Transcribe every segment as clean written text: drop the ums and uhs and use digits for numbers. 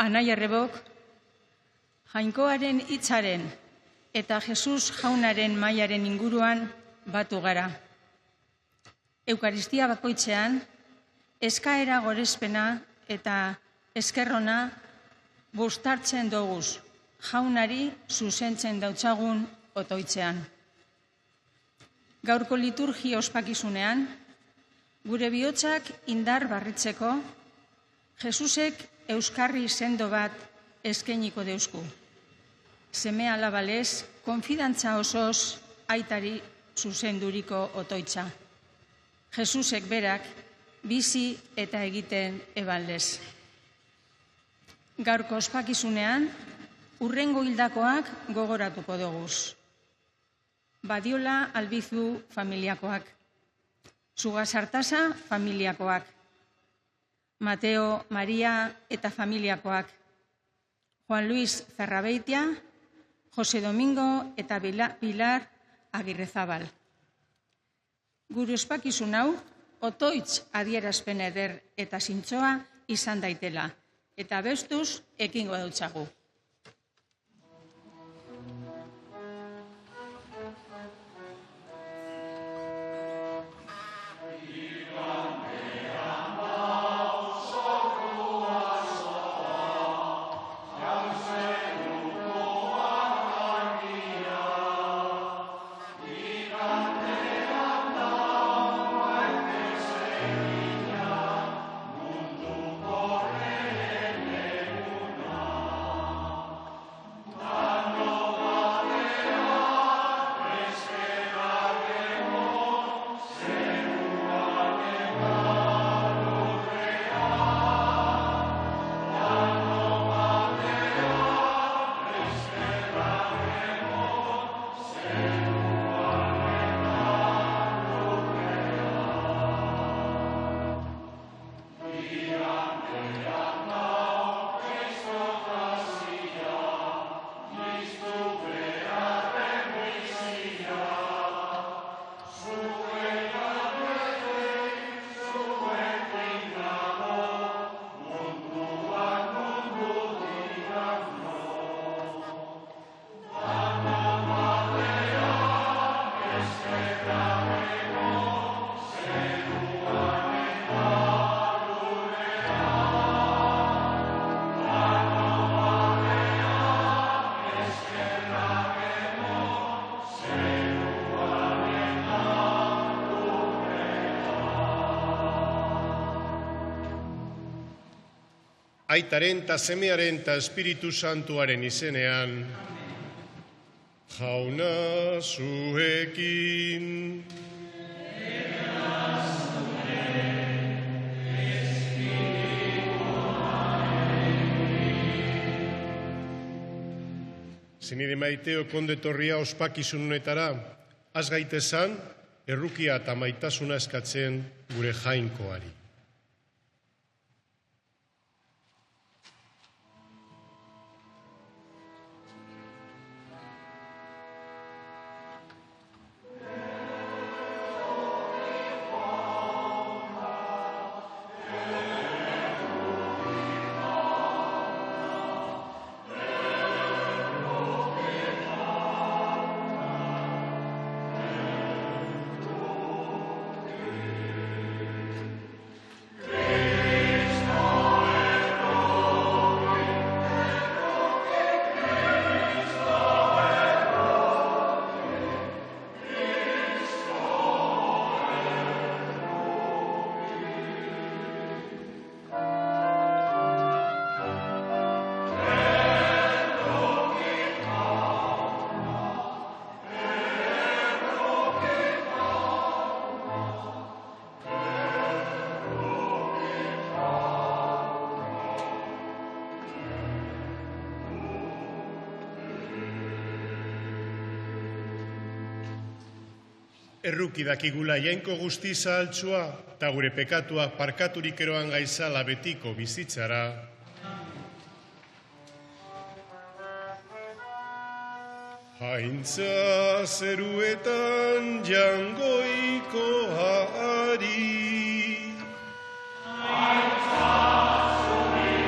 Anai Arrebok, Jainkoaren hitzaren eta Jesus jaunaren mailaren inguruan batu gara. Eukaristia bakoitzean, eskaera gorespena eta eskerrona bustartzen doguz, jaunari zuzentzen dautzagun otoitzean. Gaurko liturgia ospakizunean, gure bihotzak indar barritzeko, Jesusek euskarri sendo bat eskainiko deusku. Seme alabalez, konfidantza osoz aitari zuzenduriko otoitza. Jesusek berak bizi eta egiten ebaldez. Gaurko ospakizunean, urrengo hildakoak gogoratuko doguz. Badiola Albizu familiakoak, Sugasartasa familiakoak, Mateo Maria eta familiakoak, Juan Luis Zerrabeitia, Jose Domingo eta Pilar Agirrezabal. Gure ospakizun hau, otoitz adierazpen eder eta zintzoa izan daitela, eta bestuz ekingo dutzagu. Aitaren eta semearen eta Espiritu Santuaren izenean, Jauna zuekin. Zenide maiteo kondetorria ospakizunetara, az gaitezan, errukia eta maitasuna eskatzen gure jainkoari. Erruki dakigula jainko guzti zahaltsua, eta gure pekatuak parkaturik eroan gaizala betiko bizitzara. Haintza zeruetan jangoiko hari. Haintza zuri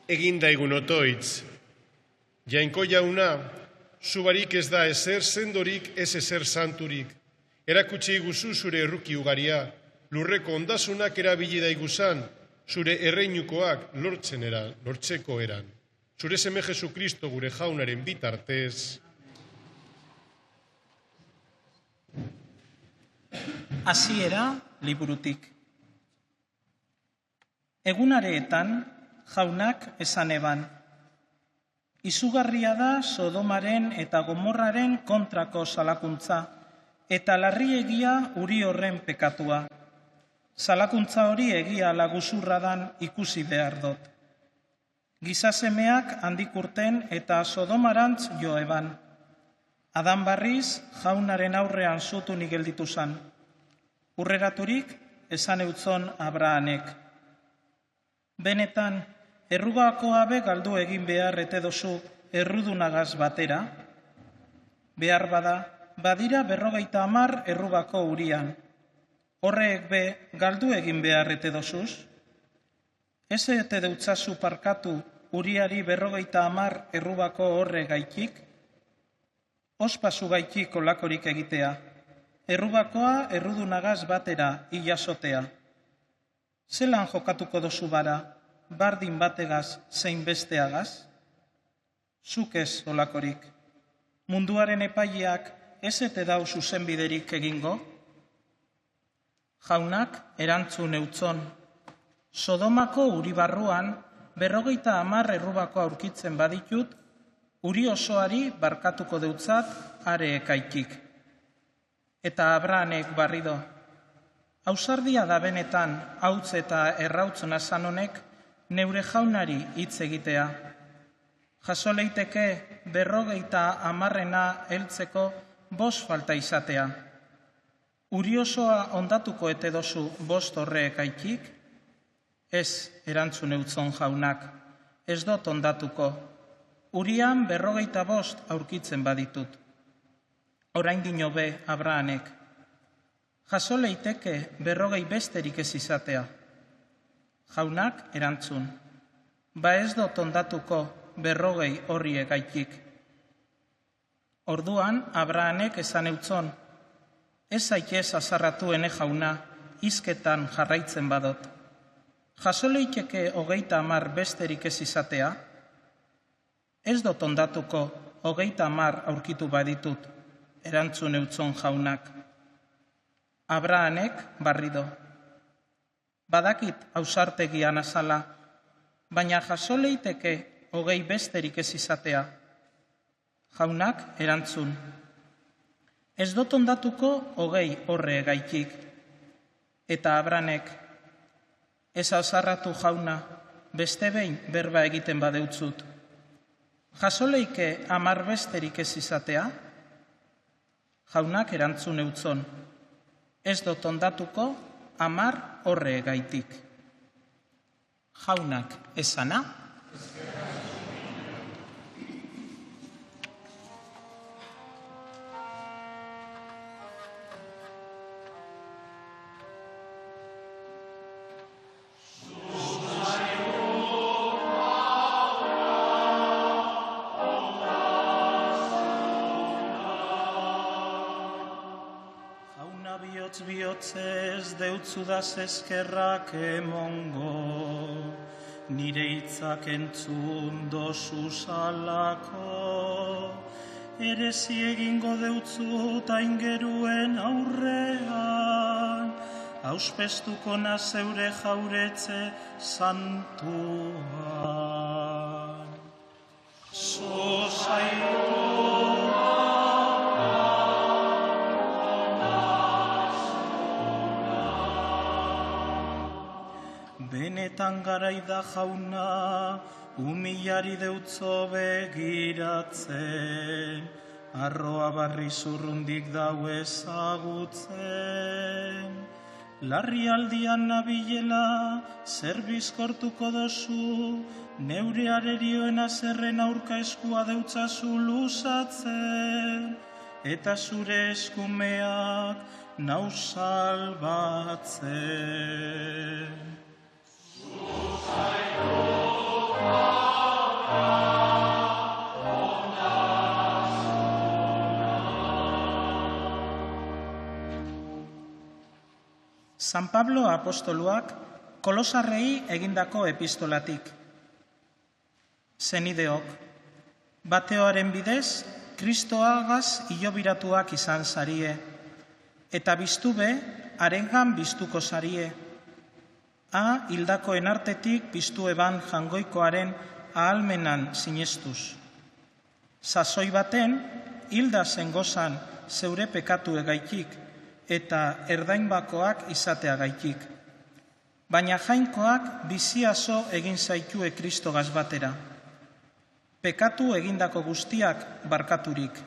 Egin daigun otoitz. Jainko jauna, zubarik ez da ezer sendorik, ez ezer santurik. Erakutsi guzu zure erruki ugaria, lurreko ondasunak erabili daiguzan, zure erreinukoak lortzeko eran. Zure seme Jesukristo gure jaunaren bitartez. Hasiera liburutik. Egunareetan jaunak esan eban. Izugarria da Sodomaren eta Gomorraren kontrako salakuntza, eta larriegia uri horren pekatua. Salakuntza hori egia laguzurra dan ikusi behar dut. Gizasemeak handik urten eta Sodomarantz jo eban. Adan barriz jaunaren aurrean zutunik gelditu zan. Urreraturik esan eutzon Abrahamek. Benetan, errugako abe galdu egin behar ete dozu errudunagaz batera. Behar bada, badira 50 errugako urian. Horrek be galdu egin behar ete dozuz. Ez ete deutzazu parkatu uriari 50 errugako horre gaitik. Ospazu gaitik olakorik egitea. Errugakoa errudunagaz batera ilasotea. Zelan jokatuko dozu bara, bardin bategaz zein besteagaz? Zuk ez olakorik. Munduaren epaileak ez ete dau zuzenbiderik egingo? Jaunak erantzun eutzon. Sodomako uri barruan 50 errugako aurkitzen baditut, uri osoari barkatuko deutzat are ekaitik. Eta Abrahamek barrido. Ausardia da benetan, hautz eta errautz nazan honek, neure jaunari hitz egitea. Jaso leiteke 50 heltzeko 5 falta izatea. Uri osoa ondatuko ete dozu 5 horre ekaitik? Ez, erantzun eutzon jaunak, ez dot ondatuko. Urian 55 aurkitzen baditut. Orain dino be, Abrahamek. Jaso leiteke 50 besterik ez izatea. Jaunak erantzun. Ba ez dot ondatuko 50 horri egaitik. Orduan, Abrahamek esan eutzon. Ez zaitez azarratu ene jauna, hizketan jarraitzen badot. Jaso leiteke 50 besterik ez izatea. Ez dot ondatuko 50 aurkitu baditut. Erantzun eutzon jaunak. Abrahamek barrido. Badakit ausartegian azala, baina jaso leiteke 20 besterik ez izatea. Jaunak erantzun. Ez dot ondatuko 20 horre egaitik. Eta Abrahamek, ez ausarratu jauna, beste behin berba egiten badeutzut. Jaso leike 10 besterik ez izatea? Jaunak erantzun eutzon. Ez dot ondatuko 10 horre egaitik. Jaunak esana? Bihotzez deutzudaz eskerrak emongo, nire hitzak entzun dozu salako, erezi egingo deutzut aingeruen aurrean, auspestuko nazeure jauretze santuan. Benetan garaida jauna, umilari deutzo begiratzen, arroa barri zurrundik dau ezagutzen. Larrialdian nabilela, zer bizkortuko dozu, neure arerioen azerren aurka eskua deutzazu luzatzen, eta zure eskumeak nau salbatzen. Zuzaitu San Pablo apostoluak Kolosarrei egindako epistolatik. Zenideok, bateoaren bidez, Kristoagaz hilobiratuak izan zarie, eta biztu be, harengan biztuko zarie. Hildakoen artetik biztu eban jangoikoaren ahalmenan sinestuz. Sasoi baten, hilda zengozan zeure pekatu egaitik, eta erdainbakoak izatea gaitik. Baina jainkoak biziazo egin zaitue Kristogaz batera. Pekatu egindako guztiak barkaturik.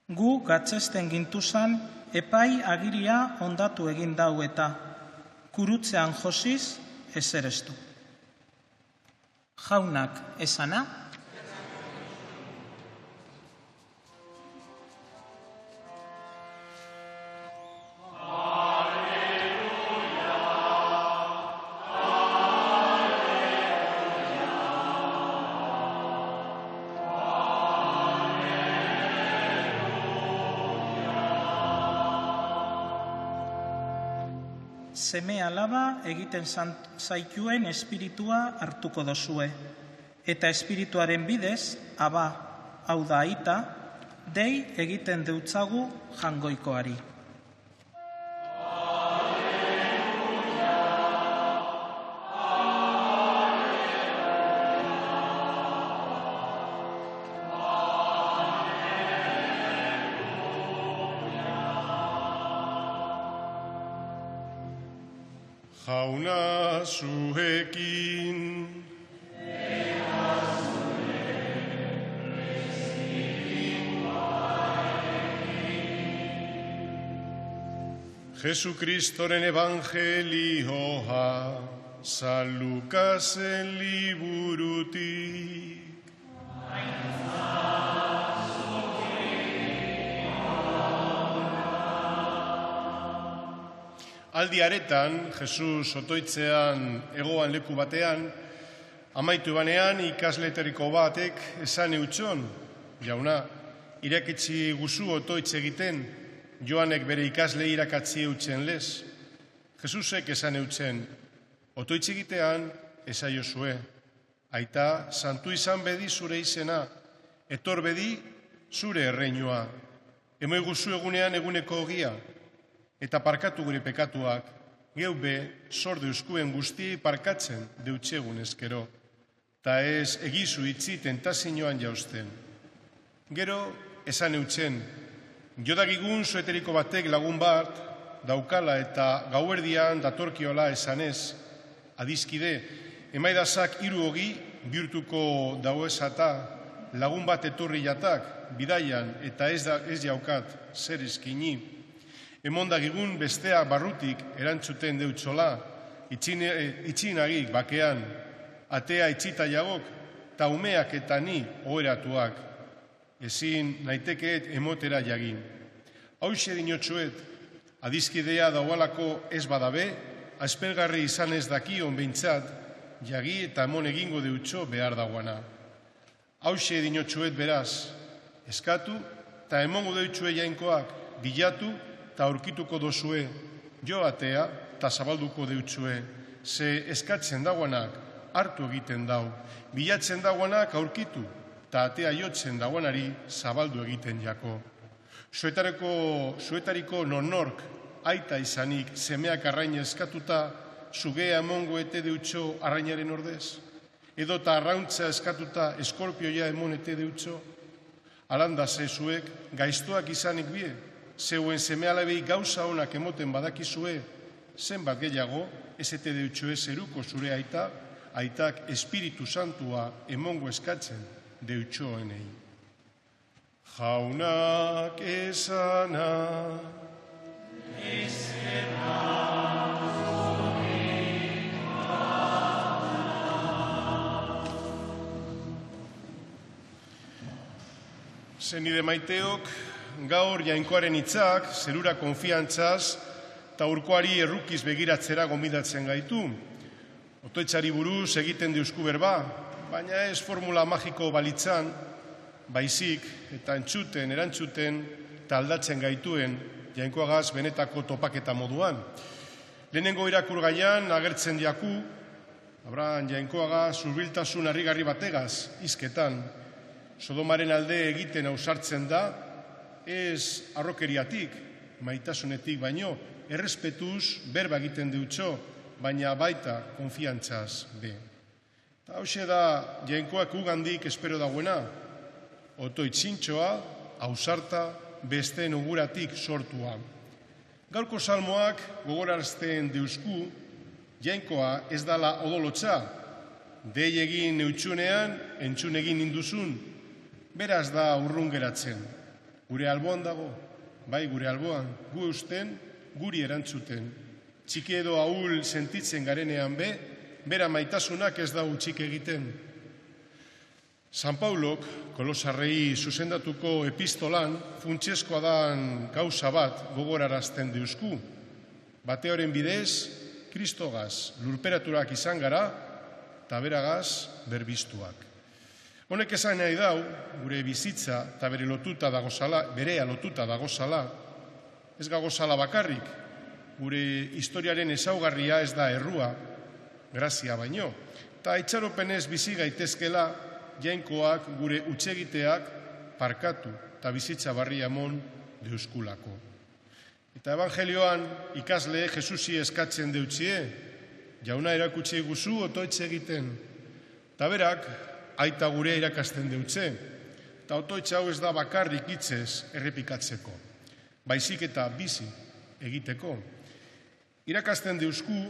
Gu gatzesten gintuzan epai agiria ondatu egin dau eta kurutzean josiz ezerestu. Jaunak esana. Seme alaba egiten zaituen espiritua hartuko dozue, eta espirituaren bidez, aba, hau da aita, dei egiten deutzagu jangoikoari. Jauna zuekin. Jesukristoren evangelioa San Lukasen liburutik. Aldi aretan, Jesus otoitzean egoan leku batean, amaitu banean ikasleteriko batek esan eutxon, jauna, irakitsi guzu otoitz egiten, Joanek bere ikasle irakatzi eutzen lez. Jesusek esan eutzen, otoitz egitean esaiozue, aita santu izan bedi zure izena, etor bedi zure erreinua, emoi guzu egunean eguneko ogia, eta parkatu gure pekatuak, geu be, sorde euskuen guztiei parkatzen deutxegun ezkero, ta ez egizu itzi tentazioan jausten. Gero, esan eutzen, jodagigun zueteriko batek lagun bat, daukala eta gauerdian datorkiola esanez, adizkide, emaidazak 3 ogi bihurtuko dauezata, lagun bat etorri jatak, bidaian eta ez jaukat zer eskini, emondagigun bestea barrutik erantzuten deutsola, itxinagik bakean, atea itxita jagok, ta umeak eta ni oheratuak, ezin naitekeet emotera jagin. Hauxe dinotxuet, adizkidea daualako ez badabe, aspergarri izan ez dakion behintzat, jagi eta emon egingo deutxo behar dagoana. Hauxe dinotxuet beraz, eskatu eta emongo deutxue jainkoak, bilatu eta aurkituko dozue, jo atea eta zabalduko deutxue, ze eskatzen dagoanak hartu egiten dau, bilatzen dagoanak aurkitu, eta atea jotzen dagoanari zabaldu egiten jako. Zuetariko nonork aita izanik semeak arraina eskatuta, zugea emongo ete deutxo arrainaren ordez? Edota arrauntza eskatuta eskorpioia emon ete deutxo? Alanda zezuek gaiztoak izanik bie, zeuen semealabei gauza honak emoten badakizue, zenbat gehiago, ez ete deutxoe zeruko zure aita, aitak Espiritu Santua emongo eskatzen deutxoenei. Jaunak esana. Zenide maiteok, gaur jainkoaren hitzak, zerura konfiantzaz, eta urkoari errukiz begiratzera gonbidatzen gaitu. Otoitzari buruz egiten deusku berba, baina ez formula magiko balitzan, baizik eta erantzuten, eta aldatzen gaituen Jainkoagaz benetako topaketa moduan. Lehenengo irakurgaian agertzen diaku, Abraham Jainkoaga zurbiltasun harrigarri bategaz, hizketan, Sodomaren alde egiten ausartzen da, ez arrokeriatik, maitasunetik baino, errespetuz berba egiten deutxo, baina baita konfiantzaz be. Eta hause da Jainkoak ugandik espero dagoena, otoitzintxoa, ausarta, besteen oguratik sortua. Gaurko salmoak gogorarazten deusku, Jainkoa ez dala odolotza, dei egin eutxunean, entzun egin induzun, beraz da urrun geratzen. Gure alboan dago, bai gure alboan, gu eusten, guri erantzuten. Txiki edo ahul sentitzen garenean be, bera maitasunak ez da utxik egiten. San Paulok, Kolosarrei zuzendatuko epistolan, funtsezkoa dan gauza bat gogorarazten deusku. Bateoren bidez, Kristogaz lurperaturak izan gara, eta beragaz berbiztuak. Honek esan nahi dau, gure bizitza eta berea lotuta dagozala, ez gagozala bakarrik, gure historiaren ezaugarria ez da errua, grazia baino, eta itxaropenez bizi gaitezkela Jainkoak gure utsegiteak parkatu eta bizitza barria emon deuskulako. Eta evangelioan ikasle Jesusi eskatzen deutzie, jauna erakutsi guzu otoitz egiten, eta berak aita gure irakasten deutze, eta otoitz hau ez da bakarrik hitzez errepikatzeko, baizik eta bizi egiteko. Irakasten deusku,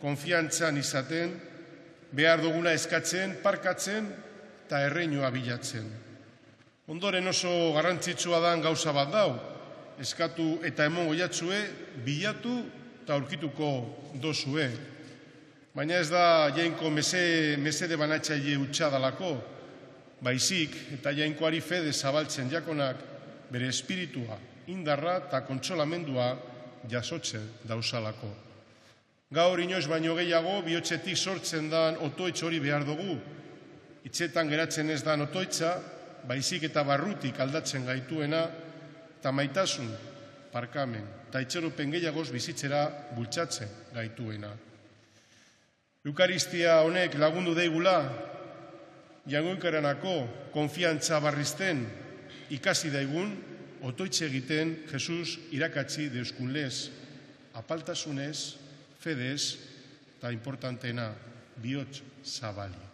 konfiantzan izaten, behar duguna eskatzen, parkatzen, eta erreinua bilatzen. Ondoren oso garrantzitsua dan gauza bat dau, eskatu eta emongo jatzue, bilatu eta aurkituko dozue. Baina ez da Jainko mesede banatzaile utxadalako, baizik eta Jainkoari fede zabaltzen jakonak bere espiritua, indarra eta kontsolamendua jasotzen dauzalako. Gaur inoiz baino gehiago bihotzetik sortzen dan otoitz hori behar dugu, hitzetan geratzen ez dan otoitza, baizik eta barrutik aldatzen gaituena, eta maitasun, parkamen, eta itxeropen gehiagoz bizitzera bultzatzen gaituena. Eukaristia honek lagundu deigula, Jainkoarenako konfiantza barrizten ikasi daigun, otoitz egiten Jesus irakatsi deuskunlez, apaltasunez, fedez, eta importantena, bihotz zabalik.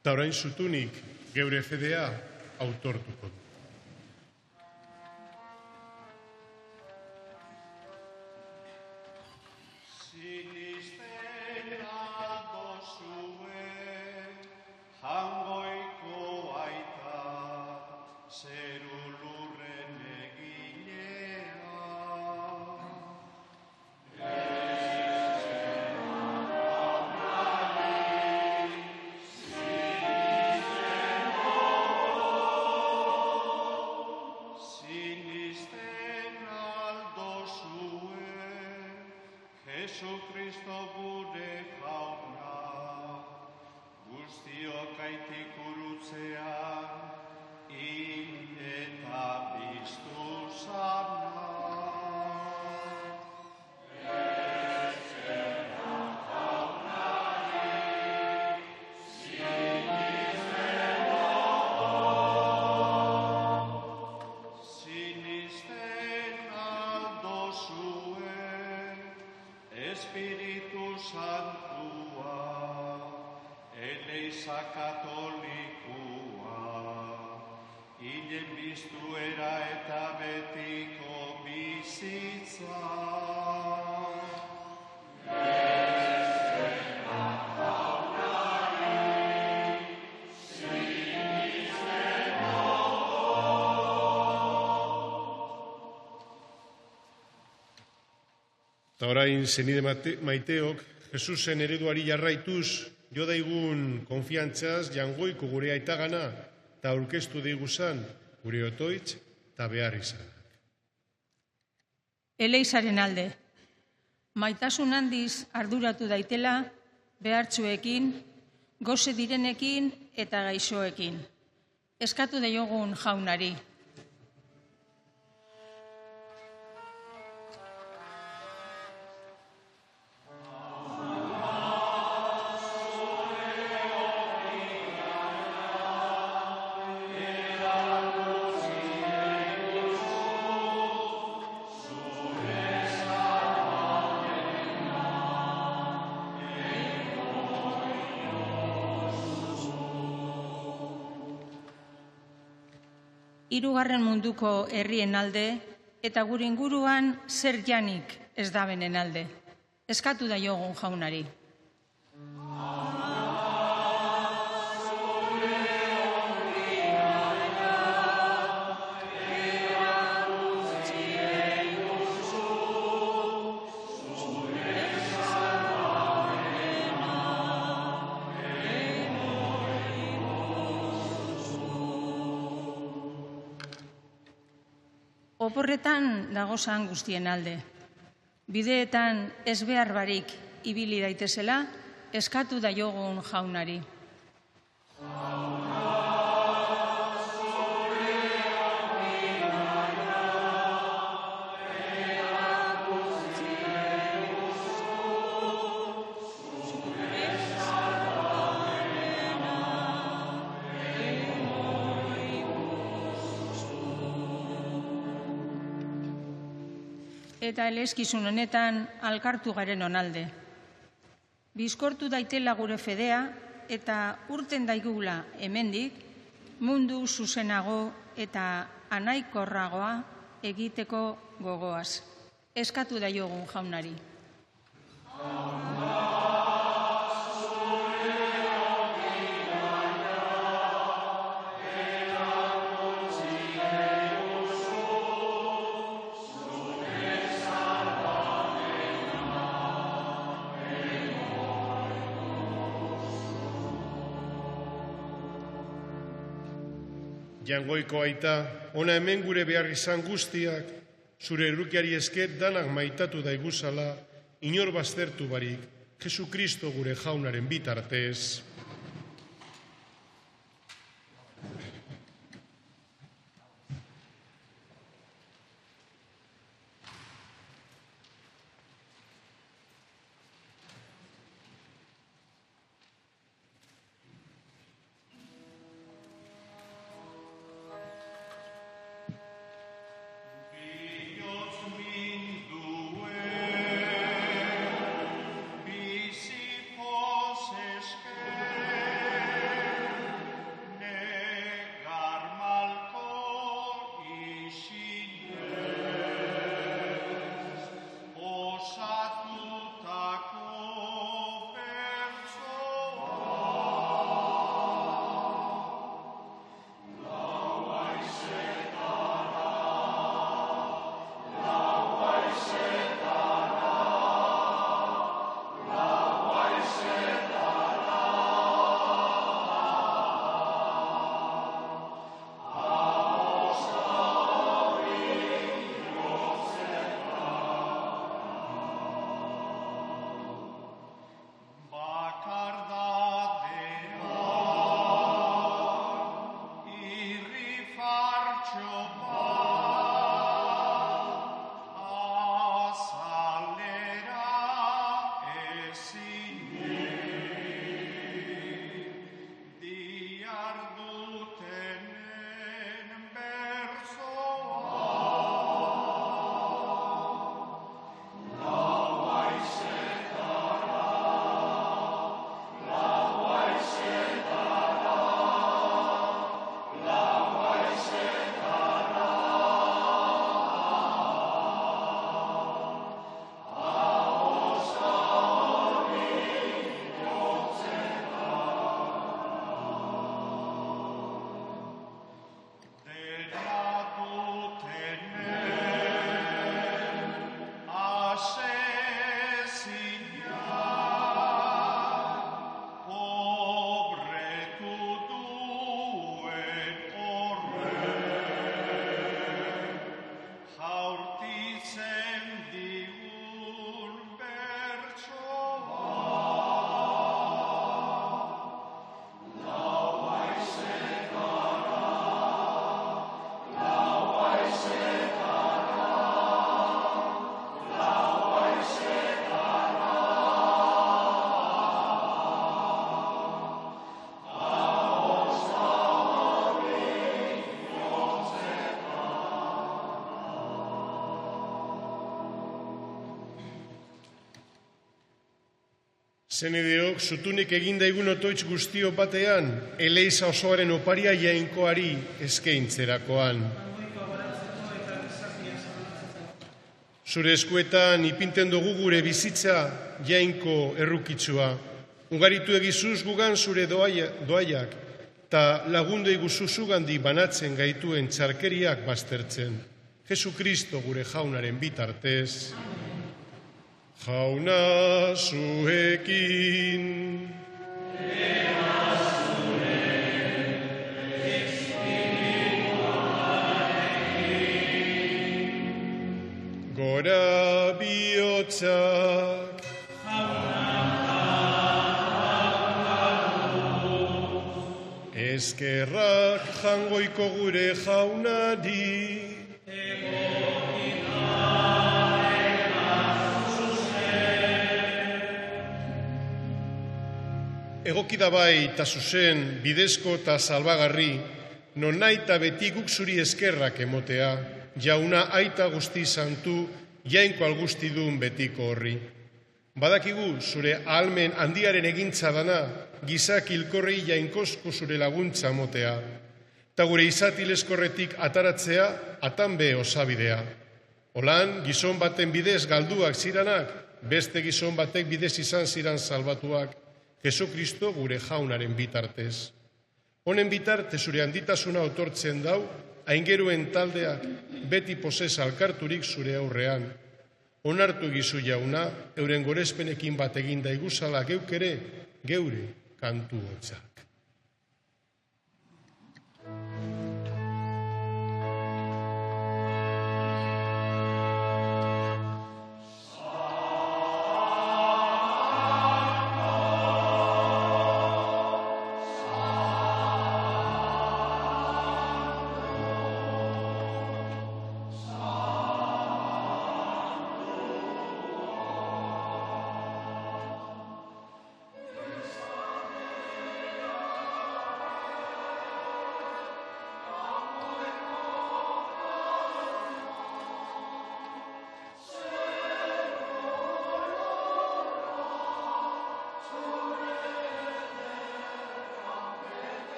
Eta orain zutunik geure fedea autortuko du. Jesucristo gure jauna, guztiok aitik urutzean, hil eta biztu zana. Espiritu Santua, Eleiza Katolikua, hilen biztuera eta betiko bizitza. Eta orain zenide maiteok, Jesusen ereduari jarraituz, jo daigun konfiantzaz jangoiko gure aitagana, eta aurkeztu daiguzan gure otoitz eta behar izan. Eleizaren alde, Maitasun handiz arduratu daitela behartsuekin, gose direnekin eta gaixoekin. Eskatu daiogun jaunari. Hirugarren munduko herrien alde eta gure inguruan zer janik ez dabenen alde. Eskatu daiogun jaunari. Oporretan dagozan guztien alde. Bideetan ez behar barik ibili daitezela, eskatu daiogun jaunari. Eta eleskizun honetan alkartu garen onalde. Bizkortu daitela gure fedea eta urten daigula hemendik mundu zuzenago eta anaikorragoa egiteko gogoaz. Eskatu daiogun jaunari. Jangoiko aita, ona hemen gure behar izan guztiak, zure errukiari esker danak maitatu daiguzala, inor baztertu barik, Jesukristo gure jaunaren bitartez. Visipos esque Zenedeok, zutunik eginda egun otoitz guztio batean, eleiza osoaren oparia jainkoari eskaintzerakoan. Zure eskuetan ipinten dugu gure bizitza jainko errukitsua. Ugaritu egizuz gugan zure doaiak, eta lagundu eguzu zugandi banatzen gaituen txarkeriak baztertzen. Jesu Kristo gure jaunaren bitartez. Jauna zuekin. Gora bihotzak. Eskerrak jangoiko gure jaunari. Egoki da bai eta zuzen, bidezko eta salbagarri, non nahi eta beti guk zuri eskerrak emotea, jauna aita guzti santu, jainko algustidun betiko horri. Badakigu zure ahalmen handiaren egintza dana, gizak hilkorrei jainkozko zure laguntza motea, eta gure izatileskorretik ataratzea, atan be osabidea. Holan, gizon baten bidez galduak ziranak, beste gizon batek bidez izan ziran salbatuak, Jesu Kristo gure jaunaren bitartez. Honen bitarte zure handitasuna otortzen dau, aingeruen taldeak beti posez alkarturik zure aurrean. Onartu egizu jauna, euren gorespenekin bat eginda iguzala geukere, geure kantu hotzak.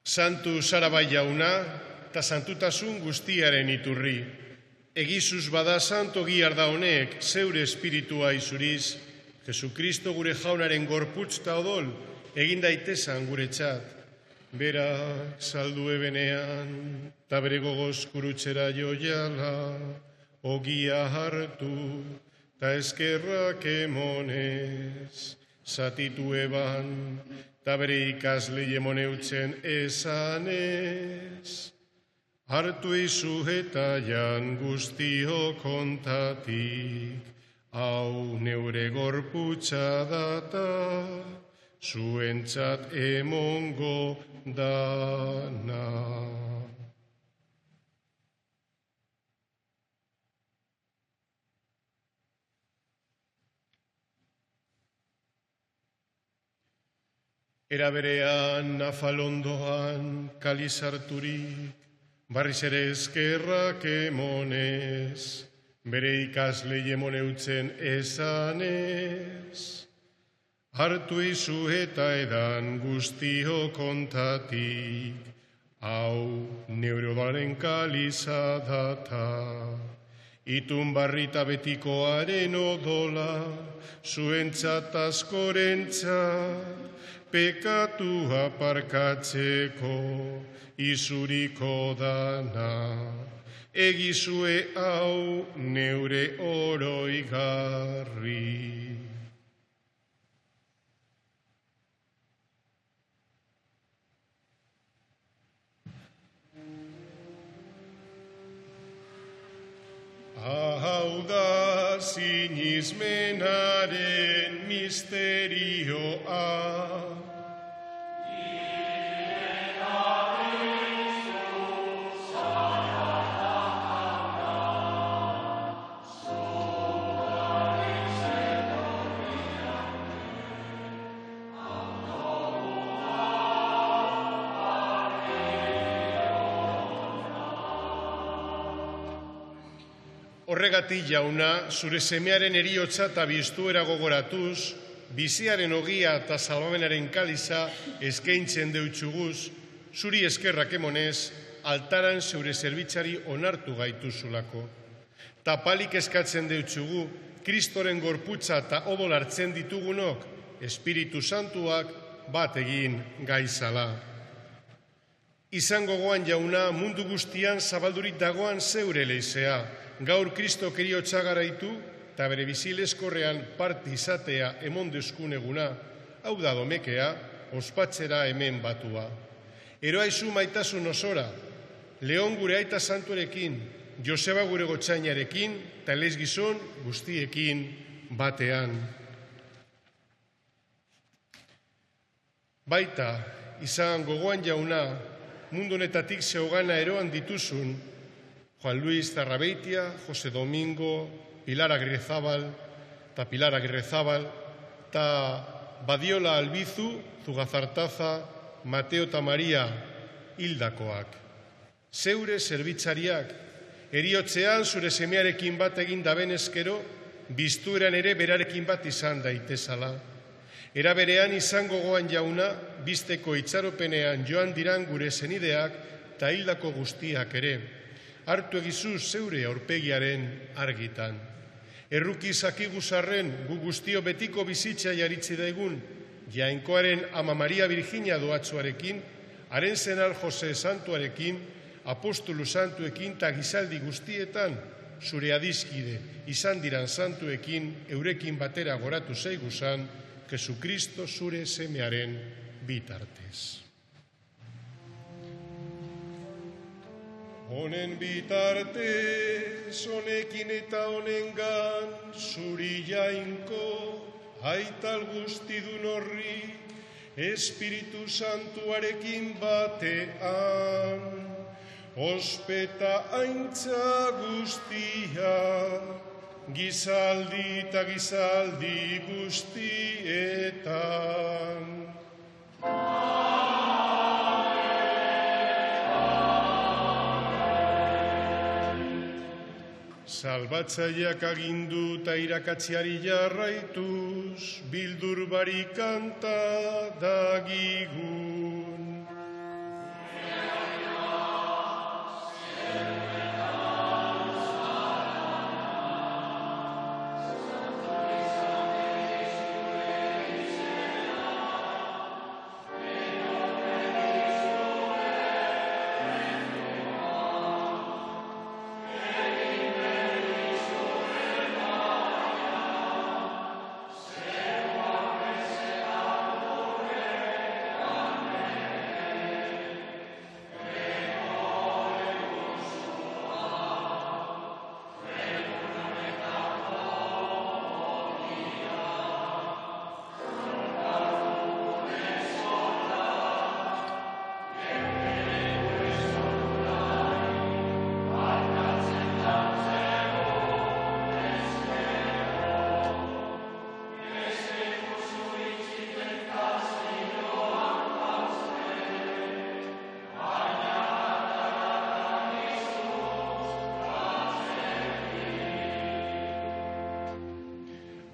Santu zara bai jauna, eta santutasun guztiaren iturri. Egizuz bada santo giarda honek, zeure espiritua izuriz, Jesu Kristo gure jaunaren gorputz ta odol, egin daitezan gure txat. Berak saldu ebenean, ta bere gogoz kurutxera joiala, ogia hartu, ta eskerrak emonez, zatitu eban, ta bere ikasle emoneutzen esanez. Hartu izu eta jan guztio kontatik, hau neure gorputza data, zuentzat emongo dana. Era berean afalondoan kalizarturik, barriz ere eskerrak emonez, bere ikasle emon eutzen esanez. Hartu izu eta edan guztio kontatik, hau neure odolaren kaliza data. Itun barrita betikoaren odola, zuentzat askorentzat, pekatu aparkatzeko izuriko dana. Egizue hau neure oroigarri. Hau da sinismenaren misterioa. Horregatik, jauna, zure semearen eriotza eta biztuera gogoratuz, biziaren ogia eta salvamenaren kaliza eskaintzen deutxuguz, zuri eskerrak emonez, altaran zeure zerbitzari onartu gaituzulako. Tapalik eskatzen deutxugu, Kristoren gorputza eta odol hartzen ditugunok, Espiritu Santuak bat egin gaizala. Izan gogoan, jauna, mundu guztian zabaldurik dagoan zeure leizea, gaur Kristo eriotza garaitu eta bere bizileskorrean parte izatea emon deuskuneguna, hau da domekea, ospatzera hemen batua. Eroaizu maitasun osora, Leon gure aita santuarekin, Joseba gure gotxainarekin, eta leiz gizon guztiekin batean. Baita, izan gogoan jauna, mundu honetatik zeugana eroan dituzun, Juan Luis Zarrabeitia, Jose Domingo, Pilar Agirrezabal, eta Badiola Albizu, Zugazartaza, Mateo eta Maria hildakoak. Zeure zerbitzariak, eriotzean zure semearekin bat egin daben eskero, biztueran ere berarekin bat izan daitezala. Era berean izan gogoan jauna, bizteko itxaropenean joan diran gure zenideak eta hildako guztiak ere. Hartu egizu zeure aurpegiaren argitan. Erruki zakiguzarren gu guztio betiko bizitza jaritzi daigun, Jainkoaren ama Maria Virginia doatzuarekin, haren zenar Jose Santuarekin, apostolu santuekin eta gizaldi guztietan, zure adizkide izan diran santuekin, eurekin batera goratu zeiguzan, Jesukristo zure semearen bitartez. Honen bitartez, honekin eta honengan, zuri jainko, aital guztidun horri, Espiritu Santuarekin batean, ospeta aintza guztia, gizaldi eta gizaldi guztietan. Salbatzaileak agindu eta irakatziari jarraituz, bildur barik kanta dagigun.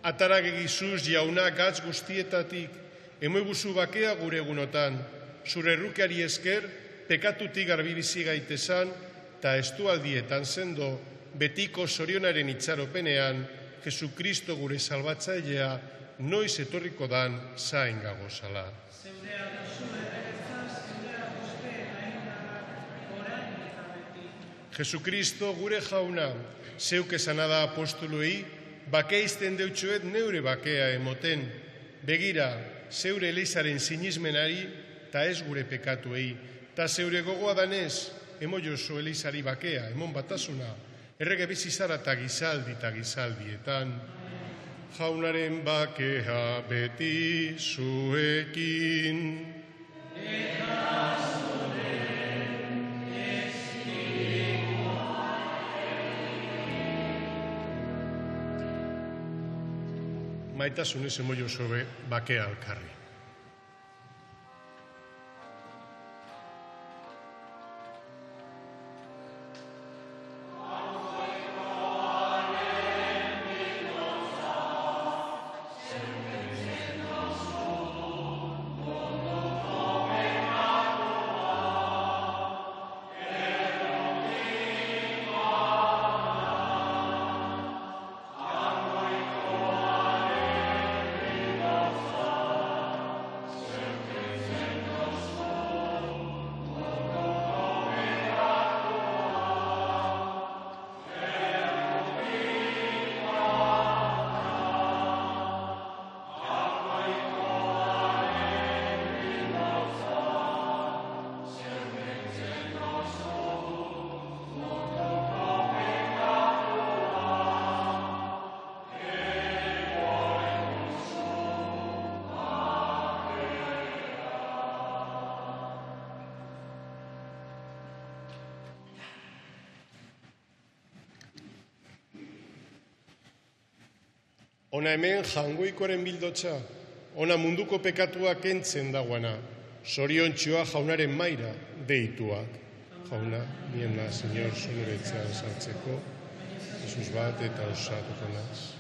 Atarak egizuz jauna gatz guztietatik, emoiguzu bakea gure egunotan, zure errukeari esker, pekatutik garbi bizi gaitezan, eta estualdietan sendo, betiko zorionaren itxaropenean, Jesukristo gure salbatzailea, noiz etorriko dan zain gagozala. Jesukristo gure jauna, zeuk esana da apostoluei, bakeizten deutxoet neure bakea emoten, begira, zeure elizaren sinismenari, eta ez gure pekatuei, eta zeure gogoa danez, emo jozo elizari bakea, emon batasuna, errege bizizara eta gizaldietan, jaunaren bakea beti zuekin. Maitasunez emo jozobe bakea alkarri. Ona hemen jangoikoaren bildotxa, ona munduko pekatua kentzen dagoana, zoriontxoa jaunaren maira deituak. Jauna, niena, Señor, zunuretzea sartzeko, Jesus bat eta osatuko naz.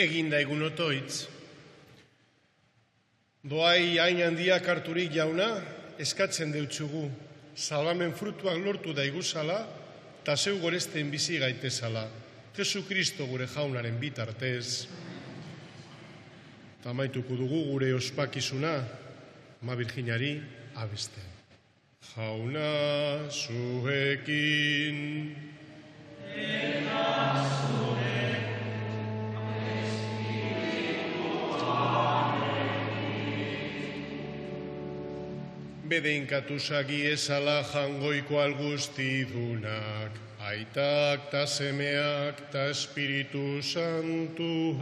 eginda egun otoitz. Doai hain handiak harturik jauna, eskatzen deutsugu, salbamen frutuak lortu daiguzala, eta zeu goresten bizi gaitezala. Jesu Kristo gure jaunaren bitartez. Eta amaituko dugu gure ospakizuna, Ama Virginari abesten. Jauna zuekin. Bedeinkatu zagi ezala jangoiko alguztidunak, aitak ta semeak ta Espiritu Santuak.